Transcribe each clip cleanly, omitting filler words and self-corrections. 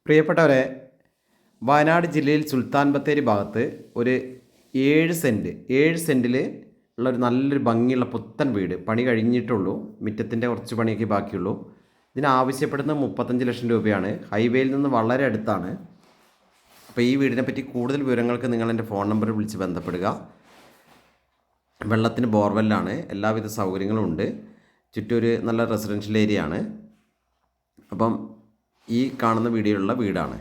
പ്രിയപ്പെട്ടവരെ, വയനാട് ജില്ലയിൽ സുൽത്താൻ ബത്തേരി ഭാഗത്ത് ഒരു 7 സെൻറ്റിൽ ഉള്ളൊരു നല്ലൊരു ഭംഗിയുള്ള പുത്തൻ വീട് പണി കഴിഞ്ഞിട്ടുള്ളൂ. മുറ്റത്തിൻ്റെ കുറച്ച് പണിയൊക്കെ ബാക്കിയുള്ളൂ. ഇതിനാവശ്യപ്പെടുന്നത് 35 ലക്ഷം രൂപയാണ്. ഹൈവേയിൽ നിന്ന് വളരെ അടുത്താണ്. അപ്പോൾ ഈ വീടിനെ പറ്റി കൂടുതൽ വിവരങ്ങൾക്ക് നിങ്ങൾ എൻ്റെ ഫോൺ നമ്പറിൽ വിളിച്ച് ബന്ധപ്പെടുക. വെള്ളത്തിന് ബോർവെല്ലാണ്, എല്ലാവിധ സൗകര്യങ്ങളും ഉണ്ട്. ചുറ്റൊരു നല്ല റെസിഡൻഷ്യൽ ഏരിയ ആണ്. അപ്പം ഈ കാണുന്ന വീഡിയോയിലുള്ള വീടാണ്.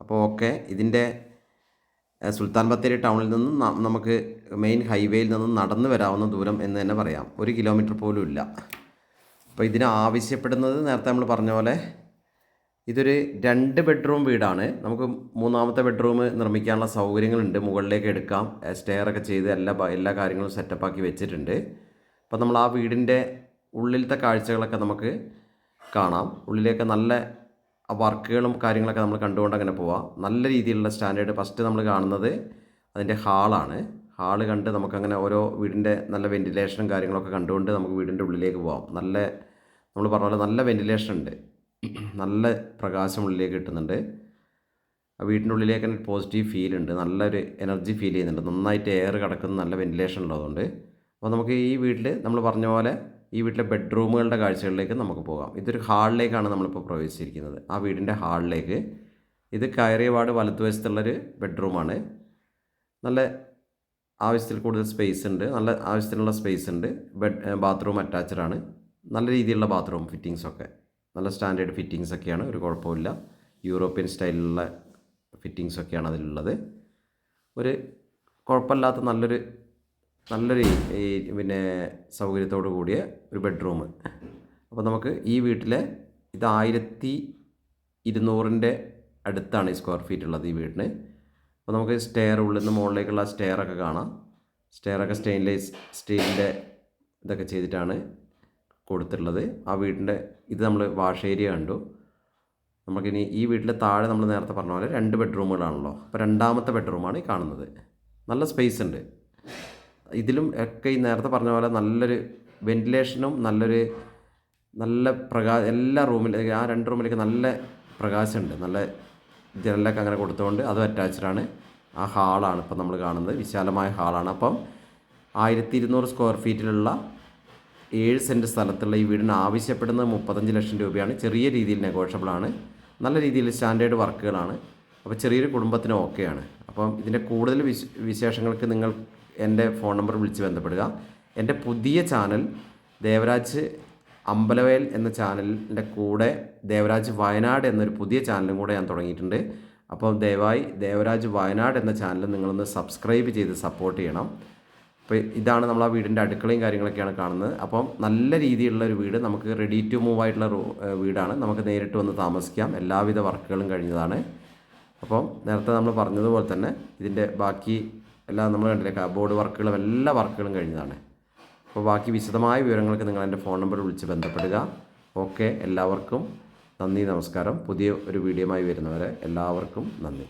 അപ്പോൾ ഓക്കെ, ഇതിൻ്റെ സുൽത്താൻ ബത്തേരി ടൗണിൽ നിന്നും നമുക്ക് മെയിൻ ഹൈവേയിൽ നിന്നും നടന്നു വരാവുന്ന ദൂരം എന്ന് തന്നെ പറയാം. 1 കിലോമീറ്റർ പോലും ഇല്ല. അപ്പോൾ ഇതിന് ആവശ്യപ്പെടുന്നത് നേരത്തെ നമ്മൾ പറഞ്ഞ പോലെ ഇതൊരു 2 ബെഡ്റൂം വീടാണ്. നമുക്ക് 3ാമത്തെ ബെഡ്റൂം നിർമ്മിക്കാനുള്ള സൗകര്യങ്ങളുണ്ട്. മുകളിലേക്ക് എടുക്കാം, സ്റ്റെയറൊക്കെ ചെയ്ത് എല്ലാ കാര്യങ്ങളും സെറ്റപ്പാക്കി വെച്ചിട്ടുണ്ട്. അപ്പോൾ നമ്മൾ ആ വീടിൻ്റെ ഉള്ളിലത്തെ കാഴ്ചകളൊക്കെ നമുക്ക് കാണാം. ഉള്ളിലേക്ക് നല്ല വർക്കുകളും കാര്യങ്ങളൊക്കെ നമ്മൾ കണ്ടുകൊണ്ട് അങ്ങനെ പോവാം. നല്ല രീതിയിലുള്ള സ്റ്റാൻഡേർഡ്. ഫസ്റ്റ് നമ്മൾ കാണുന്നത് അതിൻ്റെ ഹാളാണ്. ഹാള് കണ്ട് നമുക്കങ്ങനെ ഓരോ വീടിൻ്റെ നല്ല വെൻറ്റിലേഷനും കാര്യങ്ങളൊക്കെ കണ്ടുകൊണ്ട് നമുക്ക് വീടിൻ്റെ ഉള്ളിലേക്ക് പോകാം. നമ്മൾ പറഞ്ഞ പോലെ നല്ല വെൻറ്റിലേഷൻ ഉണ്ട്, നല്ല പ്രകാശം ഉള്ളിലേക്ക് കിട്ടുന്നുണ്ട്. വീടിൻ്റെ ഉള്ളിലേക്ക് തന്നെ പോസിറ്റീവ് ഫീൽ ഉണ്ട്, നല്ലൊരു എനർജി ഫീൽ ചെയ്യുന്നുണ്ട്. നന്നായിട്ട് എയർ കിടക്കുന്ന നല്ല വെൻറ്റിലേഷൻ ഉള്ളതുകൊണ്ട് അപ്പോൾ നമുക്ക് ഈ വീട്ടിൽ നമ്മൾ പറഞ്ഞ പോലെ ഈ വീട്ടിലെ ബെഡ്റൂമുകളുടെ കാഴ്ചകളിലേക്ക് നമുക്ക് പോകാം. ഇതൊരു ഹാളിലേക്കാണ് നമ്മളിപ്പോൾ പ്രവേശിച്ചിരിക്കുന്നത്. ആ വീടിൻ്റെ ഹാളിലേക്ക് ഇത് കയറിയ പാട് വലതുവശത്തുള്ളൊരു ബെഡ്റൂമാണ്. നല്ല ആവശ്യത്തിൽ കൂടുതൽ സ്പേസ് ഉണ്ട്, നല്ല ആവശ്യത്തിനുള്ള സ്പേസ് ഉണ്ട്. ബാത്റൂം അറ്റാച്ച്ഡ് ആണ്. നല്ല രീതിയിലുള്ള ബാത്റൂം ഫിറ്റിങ്സൊക്കെ നല്ല സ്റ്റാൻഡേർഡ് ഫിറ്റിങ്സൊക്കെയാണ്, ഒരു കുഴപ്പമില്ല. യൂറോപ്യൻ സ്റ്റൈലിലുള്ള ഫിറ്റിങ്സൊക്കെയാണ് അതിലുള്ളത്. ഒരു കുഴപ്പമില്ലാത്ത നല്ലൊരു ഈ സൗകര്യത്തോടു കൂടിയ ഒരു ബെഡ്റൂം. അപ്പോൾ നമുക്ക് ഈ വീട്ടിലെ ഇത് 1200 അടുത്താണ് ഈ സ്ക്വയർ ഫീറ്റ് ഉള്ളത് ഈ വീടിന്. അപ്പോൾ നമുക്ക് ഉള്ളിൽ നിന്ന് മുകളിലേക്കുള്ള സ്റ്റെയറൊക്കെ കാണാം. സ്റ്റെയറൊക്കെ സ്റ്റെയിൻലെസ് സ്റ്റീലിൻ്റെ ഇതൊക്കെ ചെയ്തിട്ടാണ് കൊടുത്തിട്ടുള്ളത്. ആ വീടിൻ്റെ ഇത് നമ്മൾ വാഷ് ഏരിയ കണ്ടു. നമുക്കിനി ഈ വീട്ടിലെ താഴെ നമ്മൾ നേരത്തെ പറഞ്ഞ പോലെ 2 ബെഡ്റൂമുകളാണല്ലോ. അപ്പോൾ 2ാമത്തെ ബെഡ്റൂമാണ് ഈ കാണുന്നത്. നല്ല സ്പേസ് ഉണ്ട്. ഇതിലും ഒക്കെ ഈ നേരത്തെ പറഞ്ഞ പോലെ നല്ലൊരു വെൻറ്റിലേഷനും നല്ല എല്ലാ റൂമിലും ആ 2 റൂമിലേക്ക് നല്ല പ്രകാശമുണ്ട്. നല്ല ജനലൊക്കെ അങ്ങനെ കൊടുത്തുകൊണ്ട് അതും അറ്റാച്ച്ഡാണ്. ആ ഹാളാണ് ഇപ്പം നമ്മൾ കാണുന്നത്, വിശാലമായ ഹാളാണ്. അപ്പം 1200 സ്ക്വയർ ഫീറ്റിലുള്ള 7 സെൻറ്റ് സ്ഥലത്തുള്ള ഈ വീടിന് ആവശ്യപ്പെടുന്നത് 35 ലക്ഷം രൂപയാണ്. ചെറിയ രീതിയിൽ നെഗോഷ്യബിളാണ്. നല്ല രീതിയിൽ സ്റ്റാൻഡേർഡ് വർക്കുകളാണ്. അപ്പോൾ ചെറിയൊരു കുടുംബത്തിന് ഓക്കെയാണ്. അപ്പം ഇതിൻ്റെ കൂടുതൽ വിശേഷങ്ങൾക്ക് നിങ്ങൾ എൻ്റെ ഫോൺ നമ്പർ വിളിച്ച് ബന്ധപ്പെടുക. എൻ്റെ പുതിയ ചാനൽ ദേവരാജ് അമ്പലവയൽ എന്ന ചാനലിൻ്റെ കൂടെ ദേവരാജ് വയനാട് എന്നൊരു പുതിയ ചാനലും കൂടെ ഞാൻ തുടങ്ങിയിട്ടുണ്ട്. അപ്പോൾ ദയവായി ദേവരാജ് വയനാട് എന്ന ചാനൽ നിങ്ങളൊന്ന് സബ്സ്ക്രൈബ് ചെയ്ത് സപ്പോർട്ട് ചെയ്യണം. അപ്പോൾ ഇതാണ് നമ്മൾ ആ വീടിൻ്റെ അടുക്കളയും കാര്യങ്ങളൊക്കെയാണ് കാണുന്നത്. അപ്പം നല്ല രീതിയിലുള്ള ഒരു വീട്, നമുക്ക് റെഡി ടു മൂവ് ആയിട്ടുള്ള വീടാണ്. നമുക്ക് നേരിട്ട് വന്ന് താമസിക്കാം. എല്ലാവിധ വർക്കുകളും കഴിഞ്ഞതാണ്. അപ്പം നേരത്തെ നമ്മൾ പറഞ്ഞതുപോലെ തന്നെ ഇതിൻ്റെ ബാക്കി എല്ലാം നമ്മൾ കണ്ടില്ലേ, കബോർഡ് വർക്കുകളും എല്ലാ വർക്കുകളും കഴിഞ്ഞതാണ്. അപ്പോൾ ബാക്കി വിശദമായ വിവരങ്ങൾക്ക് നിങ്ങൾ എൻ്റെ ഫോൺ നമ്പർ വിളിച്ച് ബന്ധപ്പെടുക. ഓക്കെ, എല്ലാവർക്കും നന്ദി, നമസ്കാരം. പുതിയ ഒരു വീഡിയോയുമായി വരുന്നവരെ എല്ലാവർക്കും നന്ദി.